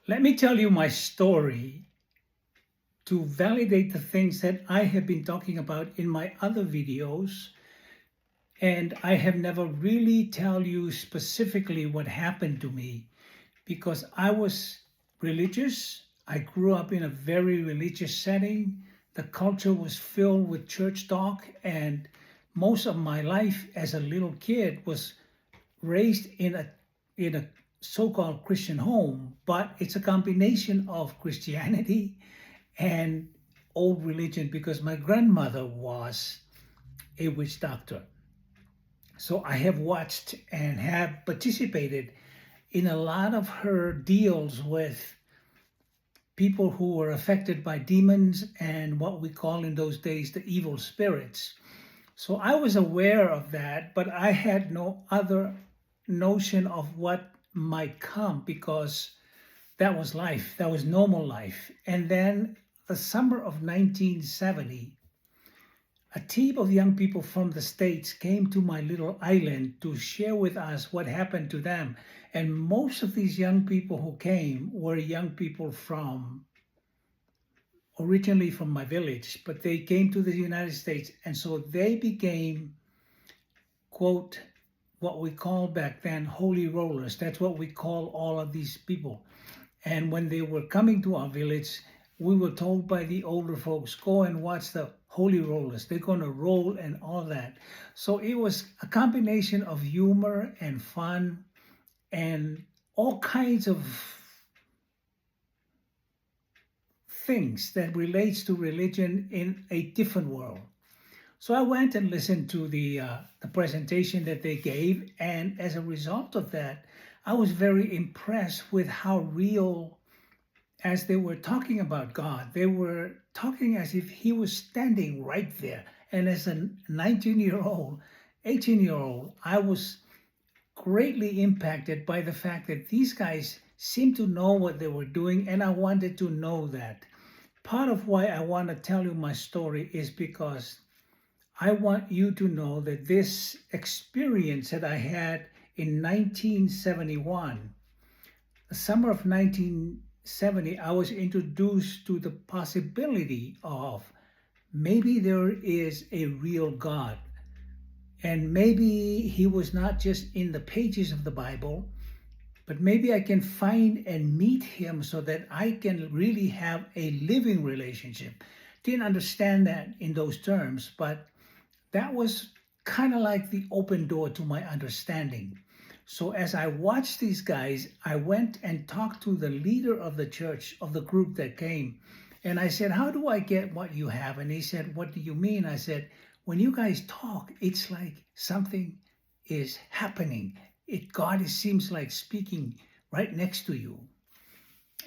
Let me tell you my story to validate the things that I have been talking about in my other videos. And I have never really tell you specifically what happened to me because I was religious. I grew up in a very religious setting. The culture was filled with church talk, and most of my life as a little kid was raised in a so-called Christian home, but it's a combination of Christianity and old religion because my grandmother was a witch doctor. So I have watched and have participated in a lot of her deals with people who were affected by demons and what we call in those days the evil spirits. So I was aware of that, but I had no other notion of what might come because that was life, that was normal life. And then the summer of 1970, a team of young people from the States came to my little island to share with us what happened to them. And most of these young people who came were young people originally from my village, but they came to the United States. And so they became, quote, what we call back then holy rollers. That's what we call all of these people. And when they were coming to our village, we were told by the older folks, go and watch the holy rollers. They're going to roll and all that. So it was a combination of humor and fun and all kinds of things that relates to religion in a different world. So I went and listened to the presentation that they gave, and as a result of that, I was very impressed with how real, as they were talking about God, they were talking as if He was standing right there. And as a 19-year-old, 18-year-old, I was greatly impacted by the fact that these guys seemed to know what they were doing, and I wanted to know that. Part of why I want to tell you my story is because I want you to know that this experience that I had in 1971, the summer of 1970, I was introduced to the possibility of maybe there is a real God. And maybe He was not just in the pages of the Bible, but maybe I can find and meet Him so that I can really have a living relationship. Didn't understand that in those terms, but that was kind of like the open door to my understanding. So as I watched these guys, I went and talked to the leader of the church, of the group that came. And I said, how do I get what you have? And he said, what do you mean? I said, when you guys talk, it's like something is happening. God seems like speaking right next to you.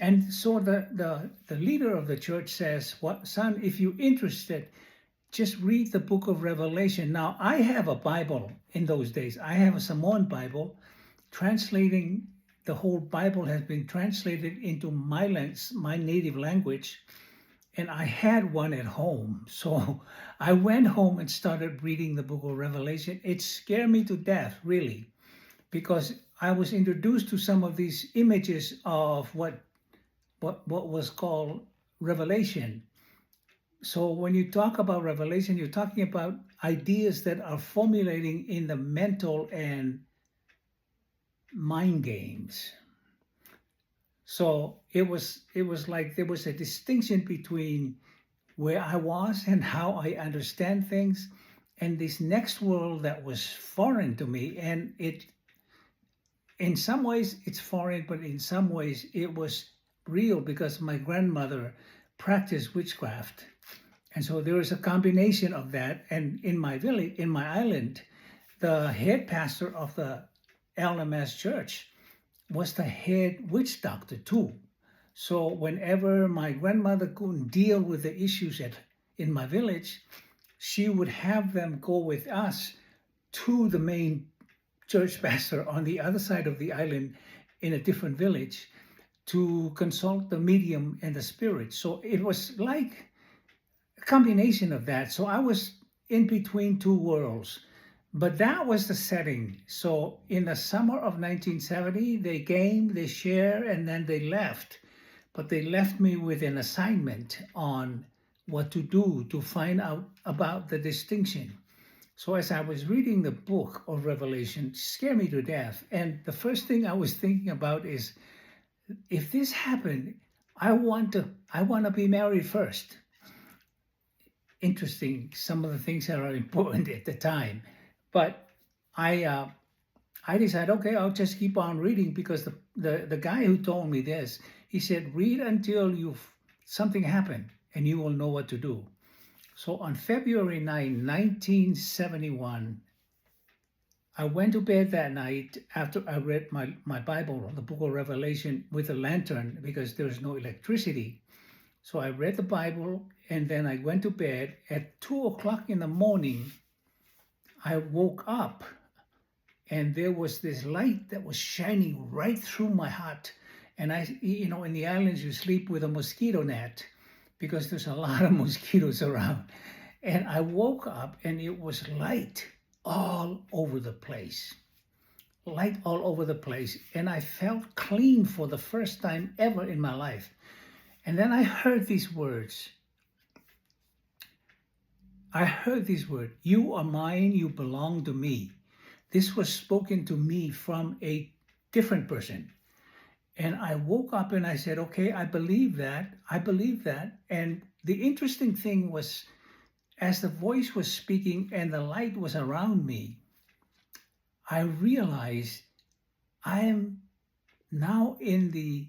And so the leader of the church says, "What, son, if you're interested, just read the book of Revelation." Now, I have a Bible in those days. I have a Samoan Bible. Translating the whole Bible has been translated into my native language. And I had one at home. So I went home and started reading the book of Revelation. It scared me to death, really, because I was introduced to some of these images of what was called revelation. So when you talk about revelation, you're talking about ideas that are formulating in the mental and mind games. So it was like there was a distinction between where I was and how I understand things, and this next world that was foreign to me. And it, in some ways, it's foreign, but in some ways, it was real because my grandmother practiced witchcraft. And so there was a combination of that. And in my village, in my island, the head pastor of the LMS church was the head witch doctor too. So whenever my grandmother couldn't deal with the issues in my village, she would have them go with us to the main church pastor on the other side of the island in a different village to consult the medium and the spirit. So it was like a combination of that. So I was in between two worlds. But that was the setting. So in the summer of 1970, they came, they shared, and then they left. but they left me with an assignment on what to do to find out about the distinction. So as I was reading the book of Revelation, it scared me to death. And the first thing I was thinking about is, if this happened, I want to be married first. Interesting, some of the things that are important at the time, but I decided, okay, I'll just keep on reading, because the guy who told me this, he said, read until something happened and you will know what to do. So on February 9, 1971, I went to bed that night after I read my Bible, the book of Revelation, with a lantern because there's no electricity. So I read the Bible and then I went to bed. At 2 o'clock in the morning, I woke up and there was this light that was shining right through my heart. And in the islands, you sleep with a mosquito net because there's a lot of mosquitoes around. And I woke up and it was light all over the place. Light all over the place. And I felt clean for the first time ever in my life. And then I heard these words. You are mine, you belong to me. This was spoken to me from a different person. And I woke up and I said, okay, I believe that. And the interesting thing was, as the voice was speaking and the light was around me, I realized I'm now in the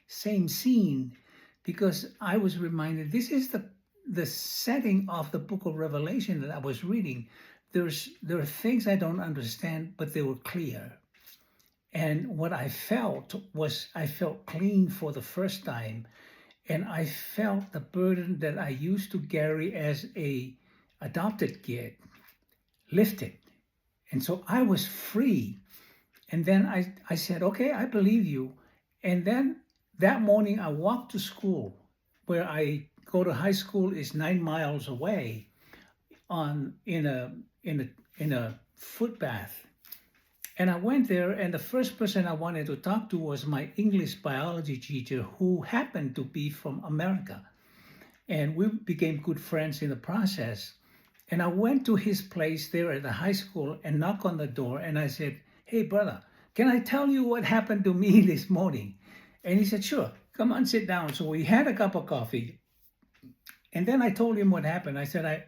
same scene, because I was reminded this is the setting of the book of Revelation that I was reading. There are things I don't understand, but they were clear. And what I felt was, I felt clean for the first time, and I felt the burden that I used to carry as a adopted kid lifted. And so I was free. And then I said, okay, I believe you. And then that morning I walked to school, where I go to high school is 9 miles away, in a footpath. And I went there, and the first person I wanted to talk to was my English biology teacher, who happened to be from America. And we became good friends in the process. And I went to his place there at the high school and knocked on the door, and I said, hey, brother, can I tell you what happened to me this morning? And he said, sure, come on, sit down. So we had a cup of coffee. And then I told him what happened. I said,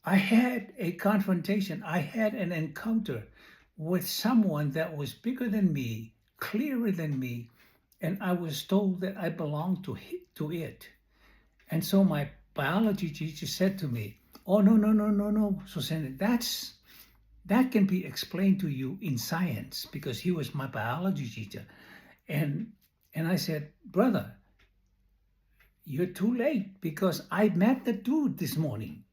I had a confrontation. I had an encounter with someone that was bigger than me, clearer than me, and I was told that I belonged to it. And so my biology teacher said to me, oh, no, Susanna, that can be explained to you in science, because he was my biology teacher. And I said, brother, you're too late, because I met the dude this morning.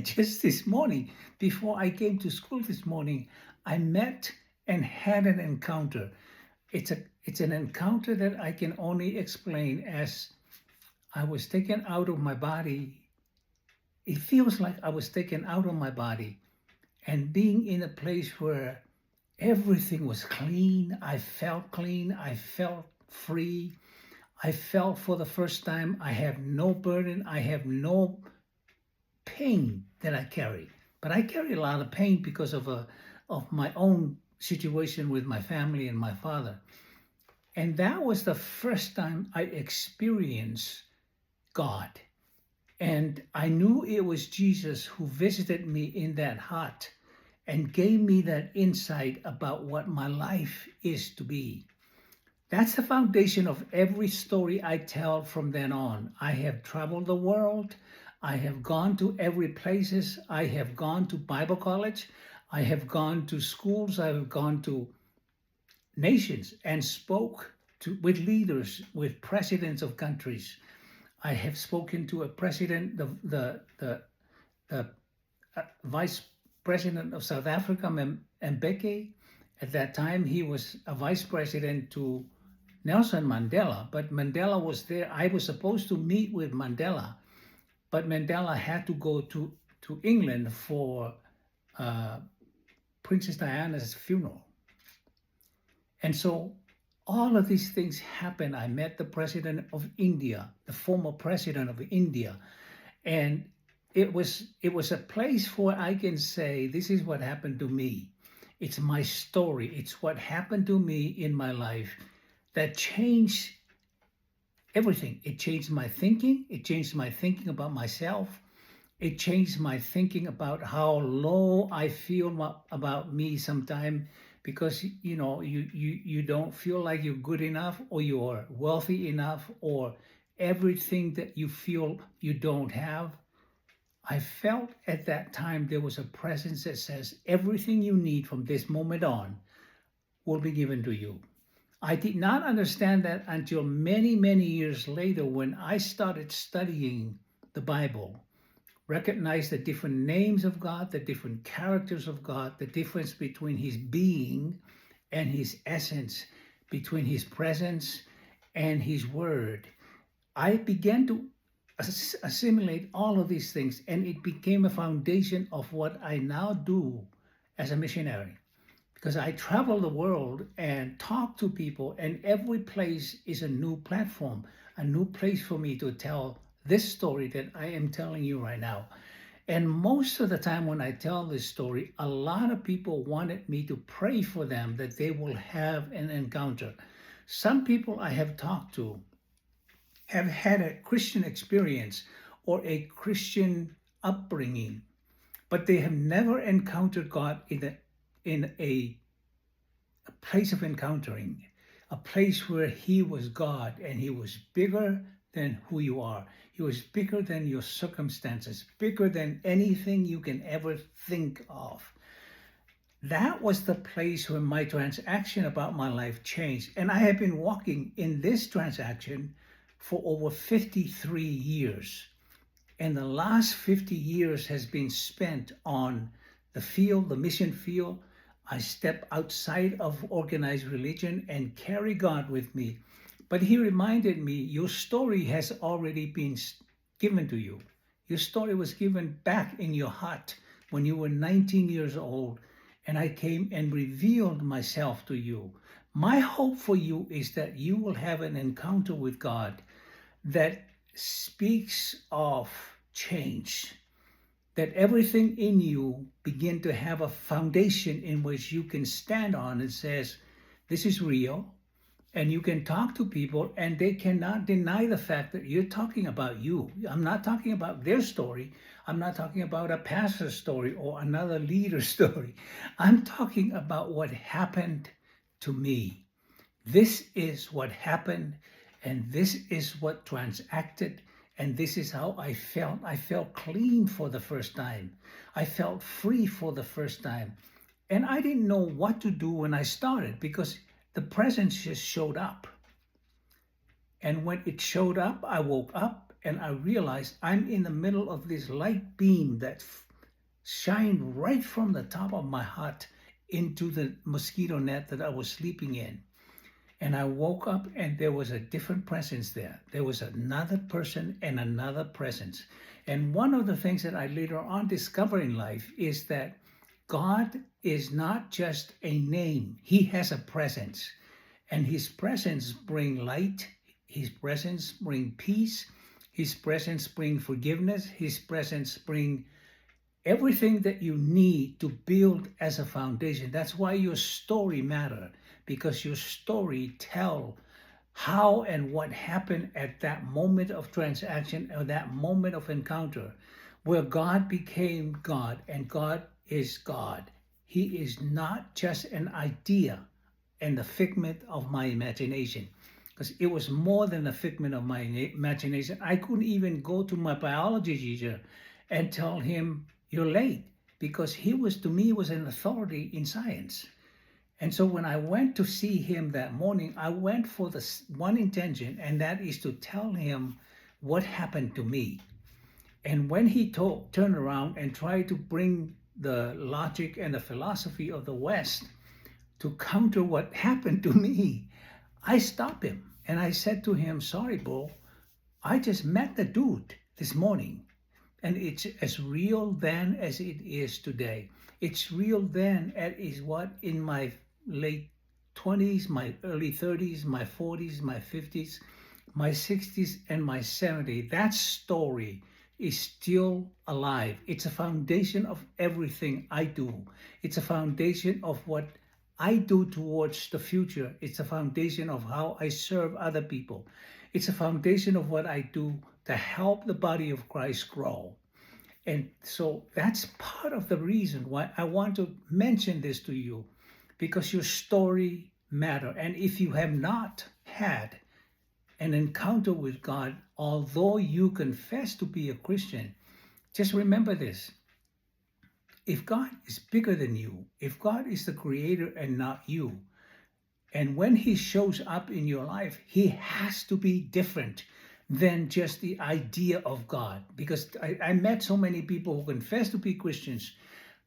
Just this morning, before I came to school this morning, I met and had an encounter. It's an encounter that I can only explain as I was taken out of my body. It feels like I was taken out of my body and being in a place where everything was clean. I felt clean. I felt free. I felt for the first time I have no burden. I have no pain that I carry. But I carry a lot of pain because of my own situation with my family and my father. And that was the first time I experienced God. And I knew it was Jesus who visited me in that hut and gave me that insight about what my life is to be. That's the foundation of every story I tell from then on. I have traveled the world. I have gone to every places. I have gone to Bible college. I have gone to schools. I have gone to nations and spoke with leaders, with presidents of countries. I have spoken to a president, the vice president of South Africa, Mbeki. At that time, he was a vice president to Nelson Mandela, but Mandela was there. I was supposed to meet with Mandela, but Mandela had to go to England for Princess Diana's funeral. And so all of these things happened. I met the president of India, the former president of India, and it was a place where I can say, this is what happened to me. It's my story. It's what happened to me in my life that changed everything. It changed my thinking. It changed my thinking about myself. It changed my thinking about how low I feel about me sometimes, because you don't feel like you're good enough, or you're wealthy enough, or everything that you feel you don't have. I felt at that time there was a presence that says everything you need from this moment on will be given to you. I did not understand that until many, many years later, when I started studying the Bible, recognize the different names of God, the different characters of God, the difference between his being and his essence, between his presence and his word. I began to assimilate all of these things, and it became a foundation of what I now do as a missionary. Because I travel the world and talk to people, and every place is a new platform, a new place for me to tell this story that I am telling you right now. And most of the time when I tell this story, a lot of people wanted me to pray for them that they will have an encounter. Some people I have talked to have had a Christian experience or a Christian upbringing, but they have never encountered God in a place of encountering, a place where he was God and he was bigger than who you are. He was bigger than your circumstances, bigger than anything you can ever think of. That was the place where my transaction about my life changed. And I have been walking in this transaction for over 53 years. And the last 50 years has been spent on the field, the mission field. I step outside of organized religion and carry God with me. But he reminded me, your story has already been given to you. Your story was given back in your heart when you were 19 years old, and I came and revealed myself to you. My hope for you is that you will have an encounter with God that speaks of change, that everything in you begin to have a foundation in which you can stand on and says, this is real. And you can talk to people and they cannot deny the fact that you're talking about you. I'm not talking about their story. I'm not talking about a pastor's story or another leader's story. I'm talking about what happened to me. This is what happened, and this is what transacted, and this is how I felt. I felt clean for the first time. I felt free for the first time. And I didn't know what to do when I started, because the presence just showed up. And when it showed up, I woke up and I realized I'm in the middle of this light beam that shined right from the top of my hut into the mosquito net that I was sleeping in. And I woke up and there was a different presence there. There was another person and another presence. And one of the things that I later on discovered in life is that God is not just a name. He has a presence. And his presence brings light. His presence brings peace. His presence brings forgiveness. His presence brings everything that you need to build as a foundation. That's why your story matters, because your story tells how and what happened at that moment of transaction or that moment of encounter where God became God and God is God. He is not just an idea and the figment of my imagination, because it was more than a figment of my imagination. I couldn't even go to my biology teacher and tell him, you're late, because he was, to me, was an authority in science. And so when I went to see him that morning, I went for the one intention, and that is to tell him what happened to me. And when he turned around and tried to bring the logic and the philosophy of the West to counter what happened to me, I stopped him and I said to him, sorry, bro, I just met the dude this morning. And it's as real then as it is today. It's real then as is what in my late 20s, my early 30s, my 40s, my 50s, my 60s, and my 70s. That story is still alive. It's a foundation of everything I do. It's a foundation of what I do towards the future. It's a foundation of how I serve other people. It's a foundation of what I do to help the body of Christ grow. And so that's part of the reason why I want to mention this to you, because your story matter. And if you have not had an encounter with God, although you confess to be a Christian, just remember this. If God is bigger than you, if God is the creator and not you, and when he shows up in your life, he has to be different than just the idea of God. Because I met so many people who confess to be Christians,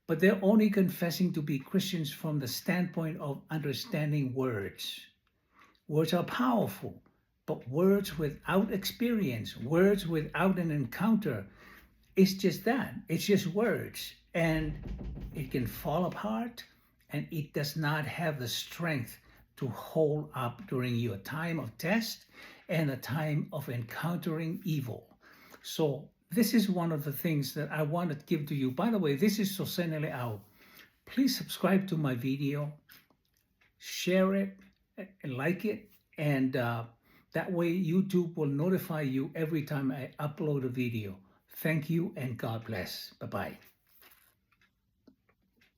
but they're only confessing to be Christians from the standpoint of understanding words. Words are powerful, but words without experience, words without an encounter, it's just that. It's just words. And it can fall apart, and it does not have the strength to hold up during your time of test and a time of encountering evil. So this is one of the things that I want to give to you. By the way, this is Sosene Leao. Please subscribe to my video, share it, and like it, and that way YouTube will notify you every time I upload a video. Thank you and God bless. Bye-bye.